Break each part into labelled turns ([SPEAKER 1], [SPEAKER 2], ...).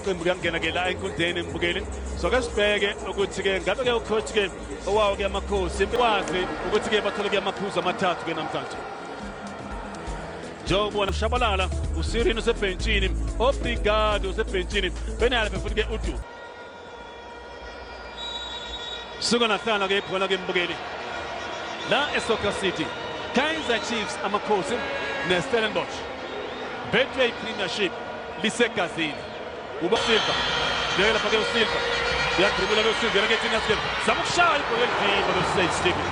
[SPEAKER 1] Qembu kuyangena-ke la enkundleni embukeli so ke sibheke ukuthi-ke ngabe-ke ucoach-ke owawo-ke amakhosi wazi ukuthi-ke bathole-ke amaphuzu amathathu-ke namhlanje njengobona ushabalala uSirini usebhentshini Obrigado usebhentshini benale futhi-ke uDu suka nahlala-ke ibhola-ke embukeli la eSoccer City Kaizer Chiefs amakhosi neStellenbosch Betway Premiership lisegazini Uba Silva, dela para o Silva, e a tribuna do Silva, que tinha sido, Samushai por ele vivo do Saint Stephen.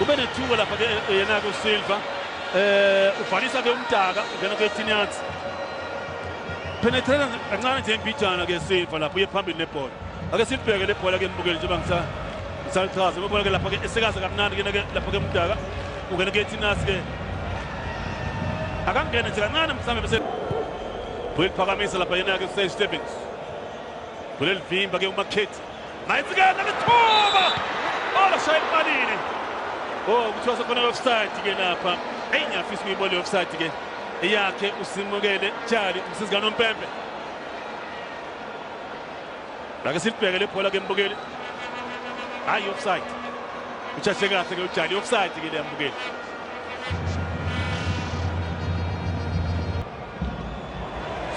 [SPEAKER 1] O Benetua lá para o Iago Silva, o Farisa deu taga, o que tinha antes. Penetrando a grande temperatura que Silva lá, porque Pambi Nepal. A que Silva pega depois que Mugel de Banca, Santos, o que lá para esse caso caminhando que lá para o taga, o que tinha sido. A grande temperatura não sabe você. Por ele pagar mesa lá para Iago Saint Stephen. Por ele vir para o Maquete. Mas ganha na toma! Olha só ele Marini. Oh, o trouxe com o offside que na pa. Ainda fiz com o bolo offside que. E aqui o Simogele, Charlie, vocês ganham pembe. Daga se pega ele pola game bugele. Ai offside. O já chega até o Charlie offside que ele é bugele.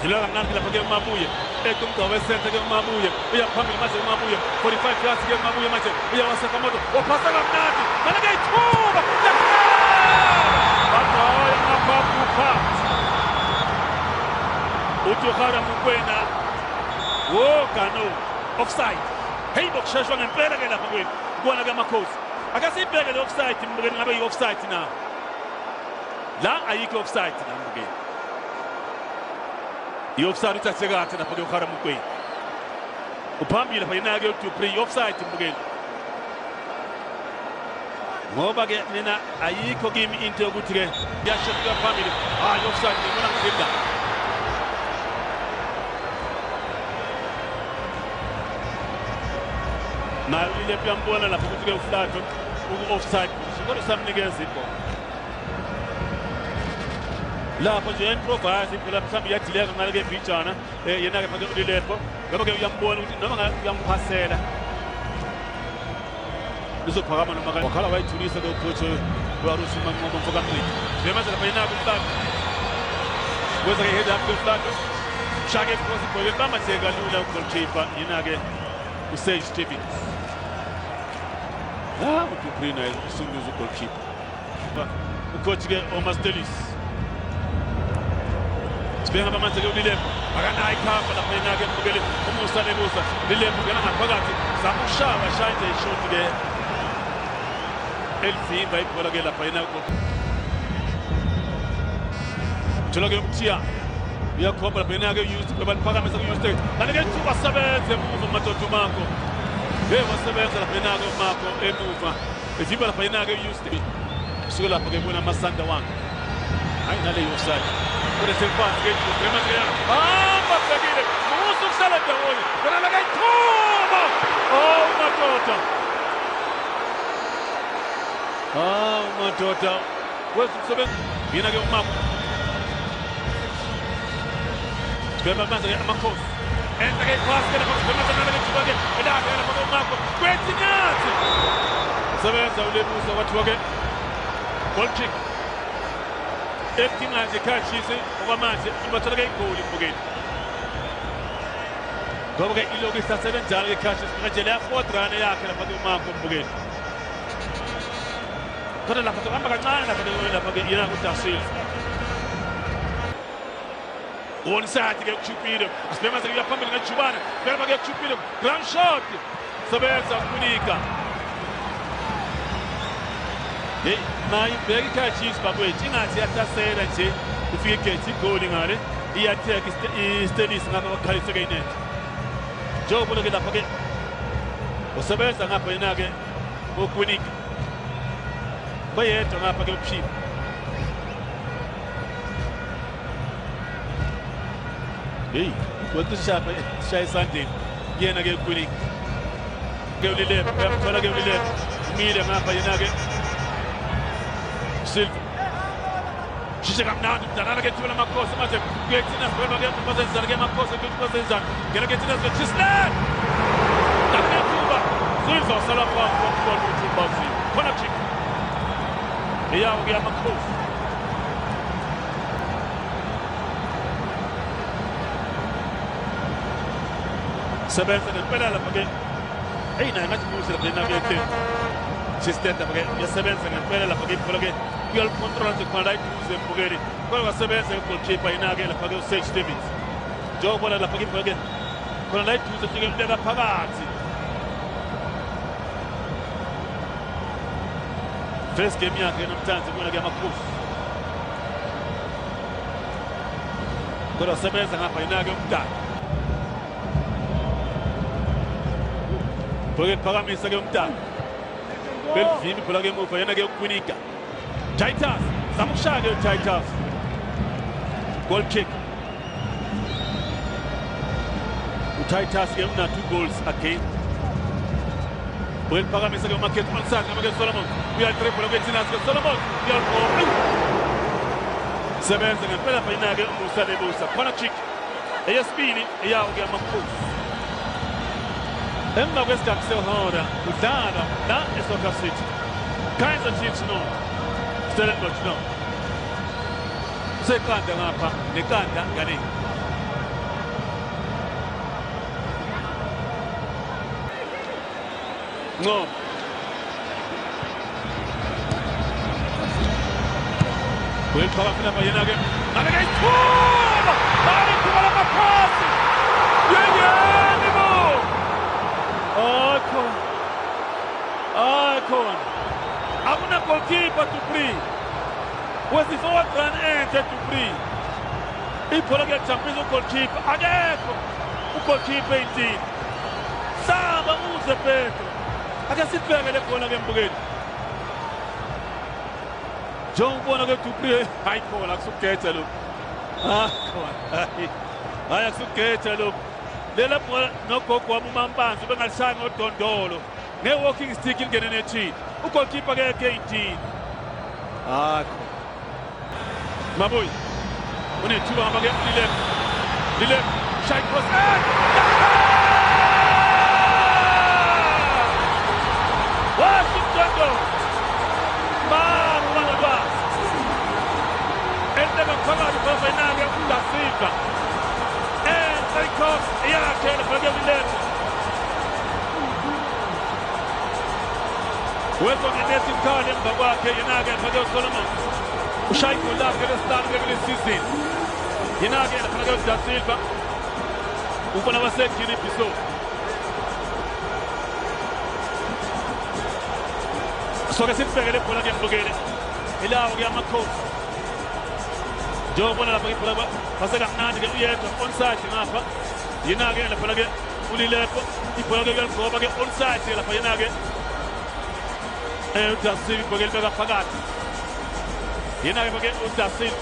[SPEAKER 1] Sila ngan kila pagi mabuye, ekum kawe senta ke mabuye, uya pamil mache mabuye, 45 yards ke mabuye mache, uya wasaka moto, wapasa nganati, manake ituba, bata ya mababu pat, utukhara mukwena, wo kano, offside, hey bokshashwa ngempela ke lapha kwethu, kubona ke amakhosi, akasibheke le offside, mbukeni ngabe yi offside na, la ayikho offside na mbukeni. E offside está chegando na para o cara muito bem. O Pambi para inaga o pre offside mbugeni. Ngoba ke mina ayikho kimi into yokuthi ke yashaka Pambi offside ngibona ngidla. Na ile pia mbona lapho ukuthi ke uflat offside. Sikolo samnikeza ibhola. Lapho nje improvise impela mhlambi yadileka ngale ke mbijana yena ke phake ulilepo ngoba ke uyambona ukuthi noma uyampasela uzophakama noma ka wakhala wayithulisa ke ucoach warusi manqomo mfoka mlithi bemaza lapha yena kumhlanje kweza ke head up kumhlanje shake cross ibhoke bamatheka lula goalkeeper yena ke uSage Stevens uPrina usunguza goalkeeper ucoach ke Omastelis Sibhenga bamanze ke ulilembo akanayi khamba lapha yena ke mbukele umusa nebusa lilembo ngena ngaphakathi zakushawa shanje ishoti ke elzimba ibhola ke lapha yena Jola ke umthiya uyakhomba lapha yena ke use baphakamisa ku use kanti ke thuba sebenze emuva madoda uMakho wasebenza lapha yena ke uMakho emuva ezimba lapha yena ke use usuke lapha ke bona amasanda wange hayi nale offside Por esse passe que ele tem mais ganhar. Passagueira. Musso sala de olho. Para lá vai toma. Uma tota. Uma tota. Quase sobe. Vina que o Marco. Espera mais a Marco. Entra que passe que ele pode mais nada que tiver. Ele dá para o Marco. Quentinhas. Sabe essa o Lebu só vai jogar. Bolchik. Tinha de cachise okwamanje ibathola igoli mbukeni ngoba ke iloko isasebenza ke cachise manje le fourth run yakhe lapha ke uMakho mbukeni kodwa lapha kuhamba kancane lapha ke yena uDasil one side ke Chupiro asibema ke yaphambili ngejubana phela ke Chupiro grand shot sebenza kunika Hey, nayi bheka iChurchies bakwethu ingathi yahlasela nje ufike igate igoli ngale iyatheka iStelis ngapha bakhalise ke inet. Njengoba ke lapha ke usebenza ngapha yena ke ukunika. Bayedwa ngapha ke uphila. Hey, kwethu shapa shaya isandeni yena ke ukunika. Ke ulilepo uyamthola ke ulilepo. Mile ngapha yena ke Silva Shisha kamnandi mdala ke thula amakhosi manje kuyathina sibona ke uMasenzana ke amakhosi ke uMasenzana ngena ke thina ke Tristan Takethuba Zizwa sala kwa ukuba khona kick iyawo ke amakhosi sebenza ngempela lapha ke ayina ngathi kuhle lapha ke system lapha ke yasebenza ngempela lapha ke ibhola ke uyalicontrola nje khona la iduze mbukeli kodwa kasebenza ke goalkeeper inake lapha ke uSage Davids njengobona lapha ke ibhola ke khona la iduze nje ubeka phakathi first game yakhe namhlanje kubona ke amakhosi kodwa sebenza ngapha inake umdala Porque phakamisa ke umntana belivini phela ke muva yena ke ukwinika Titus samushaya ke Titus goal kick uTitus ke una 2 goals again Well phakamisa ke uMarket onside ke Solomon uya triple ke Tinas ke Solomon uya goal sebenza ngempela phela inake uMusa Lebusa khona kick eyesibili iyawo ke amakhosi Emva kwesigaba sehora udlala la eSoccer City Kaizer Chiefs no Stellenbosch no seqanda ngapha neqanda ngane no Welcome phela bayena ke ngake ithuba bali kuba lamakhosi yeyeni bo Icon. Akuna goalkeeper to free. Wesi forward run enter to free. Ibhola ke champions goalkeeper. Akekho. Goalkeeper indeed. Saba uze Petro. Ake sibheke le bhola ke mbukeli. John bona ke to free. Hayi bhola kusukhetha lo. Hayi akusukhetha lo. Lela bhola nogogo wami uMampanzi bengalishaya ngodondolo nge-walking stick ingene nethini ugoalkeeper ke indeed Mabuyi unethuba ngapha ke lilep shy cross Washington Mama endeka phakathi kwafanake uDasilva Cross, yakhe lapha ke Villet. Wezo ngenethi ikhali emva kwakhe yena-ke lapha ke Solomon. Ushaya igoli lakhe lesithathu ke kule season. Yena-ke lapha ke uDasilva. Ubona basedini Biso. So-ke sibheke le bhola ke mbukele. Ilawo ke amakhosi. Njengobona lapha ke ibhola basekamnandi ke uyedwa onside ngapha. Yena-ke lapha ke ulilepo ibhola ke kuyagoba ke onside lapha yena-ke uDasilva ibhola libeka phakathi yena-ke ke uDasilva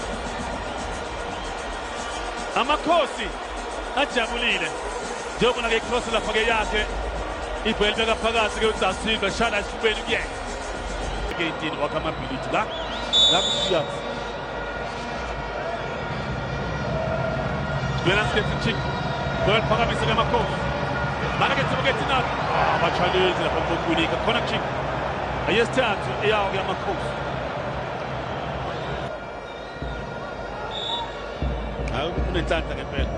[SPEAKER 1] amakhosi ajabulile njengobona ke icross lapha ke yakhe ibhola libeka phakathi ke uDasilva shada esifubeni kuyena ke intini wakhe amability la kushiya Glenn Sketchik Well, phakamisa ke amakhosi mana ke tsibuke thina abachallenge lapha ngokwinika khona kick ayesithathu iyawo ke amakhosi hawu kunenhlanhla ngempela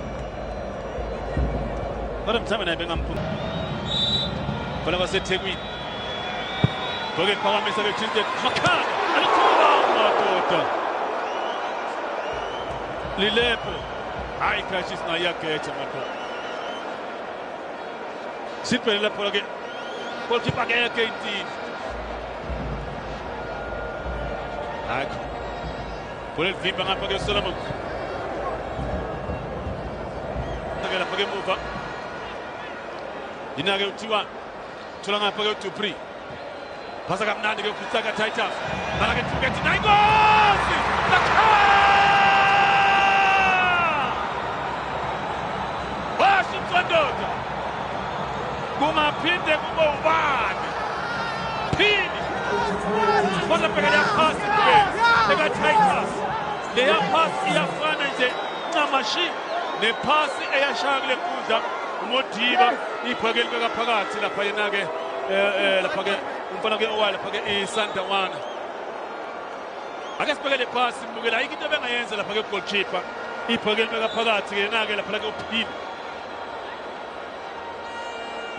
[SPEAKER 1] kodwa mthamba naye bengamphuma bona baseThekwini ngoke phakamisa ke Chintet Makhanda alithuba madoda lilepo Hayi crashes na yakhe madoda Siphelele lapho ke goalkeeper ke yakhe indeed Hayi Bole vimba ngapha ke Solomon ke lapha ke muva Yina ke uthiwa thola ngapha ke uDupree Phasa kamnandi ke uKhutaka Titus Bala ke Tukethi Nayingosi Ndoda kungaphinde kube ubani phini kodwa bheka ya pass eka Titus leya phasi iyafana nje ncamashi nephasi eyashaya kule nkundla uModiba iphaka elibeka phakathi lapha yena-ke lapha-ke umfana-ke owayo lapha-ke iSandawana ake sibekele phasi mbukela ayikho into ebengayenza lapha-ke goalkeeper iphaka elibeka phakathi-ke yena-ke lapha-ke uphile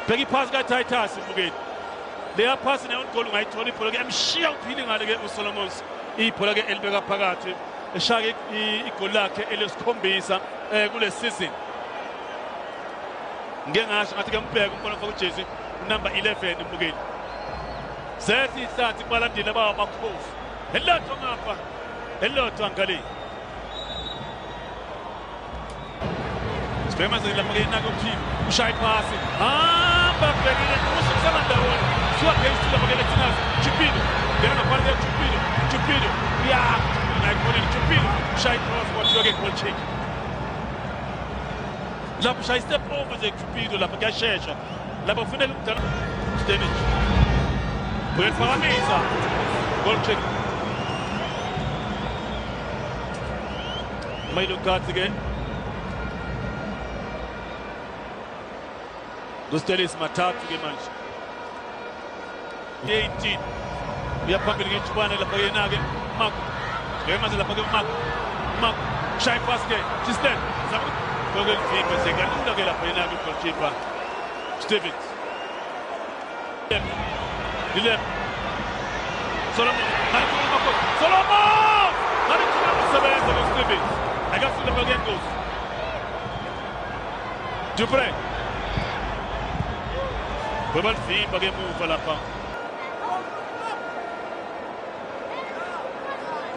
[SPEAKER 1] bheka iphasi kaTitus mbukeli leya phasi neon goal ungayithola ibhola-ke emshiya uphile ngale-ke uSolomons ibhola-ke elibeka phakathi eshaya igoli lakhe elesikhombisa kule season ngeke ngasho ngathi ke mbheke umfana ofaka ujezi number 11 mbukeli sethi ihlathi kubalandeli abawamakhosi elotho ngapha elotho ngale sibemaze lapha ke nako uphile ushaya iphasi hamba bhekile usukisana ndawona siwa phezulu lapha ke Letinas Chipilo ngena ngaphandle ya Chipilo ya ngayibona Chipilo ushaya cross kwathiwa ke goal check lapho ushaya step over nje Chipilo lapha kuyashesha lapho kufanele umdala Stenich buyephakamisa goal check Milo Kati ke Gustelis mathathu ke manje 18 uyaphambili ke Chubane lapha yena-ke Mark ngemaze lapha ke Mark shy pass ke Tristan Vogel Fipa sekalula ke lapha yena-ke goalkeeper Stevens Dilep Solomon sebenza ke Stevens akafika lapha ke Ngozi Dupre Bebal Fipa ke muva lapha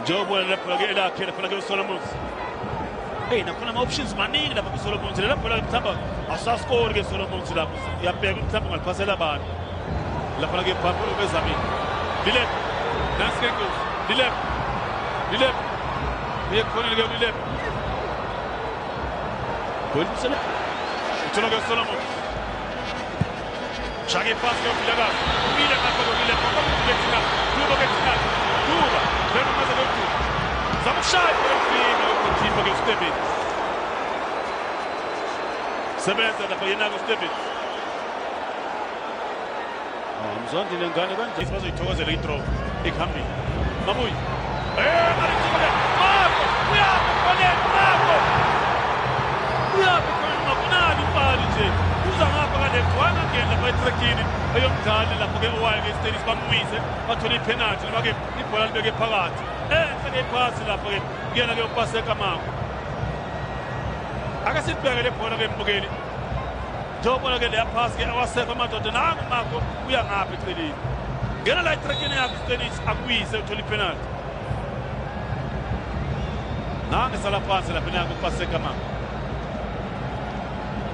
[SPEAKER 1] Jobo lapha ke elakhe lapha ke Solomons nakhona ama-options maningi lapha kuSolomons lapho la mthamba asascore ke Solomons lapho uyabheka mthamba ngaliphasela abantu lapha ke phambili bezamini Dilep nansi ke Ngozi Dilep uyekhona ke Dilep Golisele uthola ke Solomons Shage pass ke Vilakazi Mile ngapha ke Dilep ngokubetina Duba Beno maze lokhu Zamushaya ngempilo ukuthipa ke Stevens Sebenza lapha yena ke Stevens Mzondi lengane kanje bazoyithokozela i-draw ekhambini Mabuyi alithika Marco uyapha kunali imali nje uza ngapha kale gcwana ngena lapha etrekini eyomdlali lapho ke owayo ke Stenich bamwise bathola ipenalty noma ke ibhola libeke phakathi ke iphasi lapho ke kuyena ke upaseka Marco akasibheke le bhola ke mbukeli Jobona ke leya pass ke awasefa amadoda nangu Marco uya ngapha eceleni ngena la etrekini yakhe Stenich akwise uthola ipenalty nange sala phansi lapha nangu upaseka Marco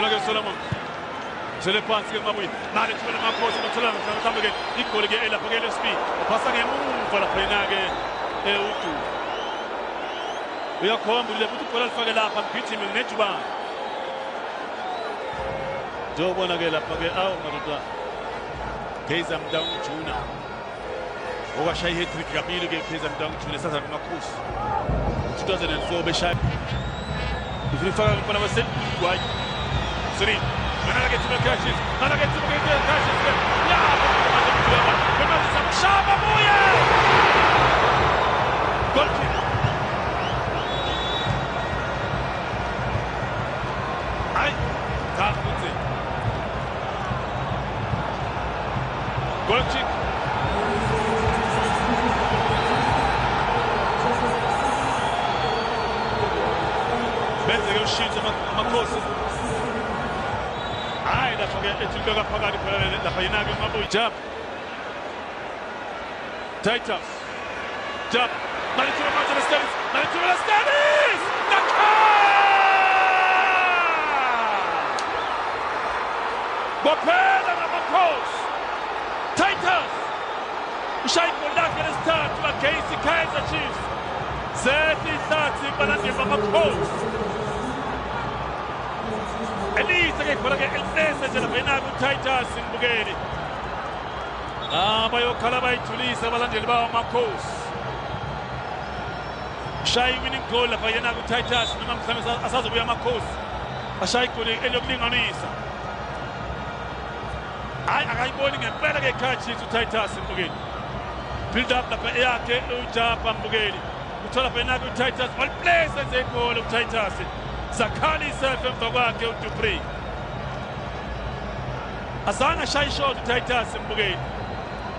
[SPEAKER 1] ke Solomon Sele phansi ke Mabuyi nale thula amakhosi bathola mhlawumbe ke igoli ke lapha ke LSP uphasa ngemuva lapha yena-ke uDu uyakhomba uLebo uthi ibhola lifake lapha ngigijime nginejubane njengobona ke lapha ke madoda Kaizer Mdaung Junior okashaya i-hat-trick kabili ke Kaizer Mdaung Junior esazana amakhosi 2004 beshaya ifika ngibona baseduwayo Siri Mana lagi tiba Cassius ya benar sama Shaba Muya gol kick ai tak putih gol kick Benze ke ushintsha amakhosi Tilbeka phakathi lapha yena-ke Mabuyi jab Titus jab nalithula manje Stenich bophela ngamakhosi Titus ushaya igoli lakhe lesithathu against i-Kaizer Chiefs zethi ihlathi balandeli bamakhosi Elisa ke khona ke elise nje lapha yena uTitus mbukeli bayokhala bayithulisa abalandeli bawo amakhosi shaya winning goal lapha yena ku Titus noma mhlawumbe asazobuya amakhosi ashaya igoli elokulinganisa hayi akayiboni ngempela ke ikhathi uTitus mbukeli build up lapha yakhe ujapa mbukeli uthola phela ku Titus all place enze igoli uTitus Zakhali self emva kwakhe uDupree azange shaya shot uTitus mbukeli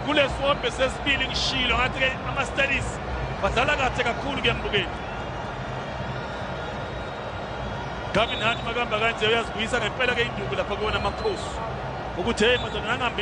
[SPEAKER 1] kulesombe sesibili ngishilo ngathi ke ama studies badlala kahle kakhulu ke mbukeli Gavin Hunt makamba kanje uyazibuyisa ngempela ke induku lapha kuona amakhosi ukuthi hey madodana ngambi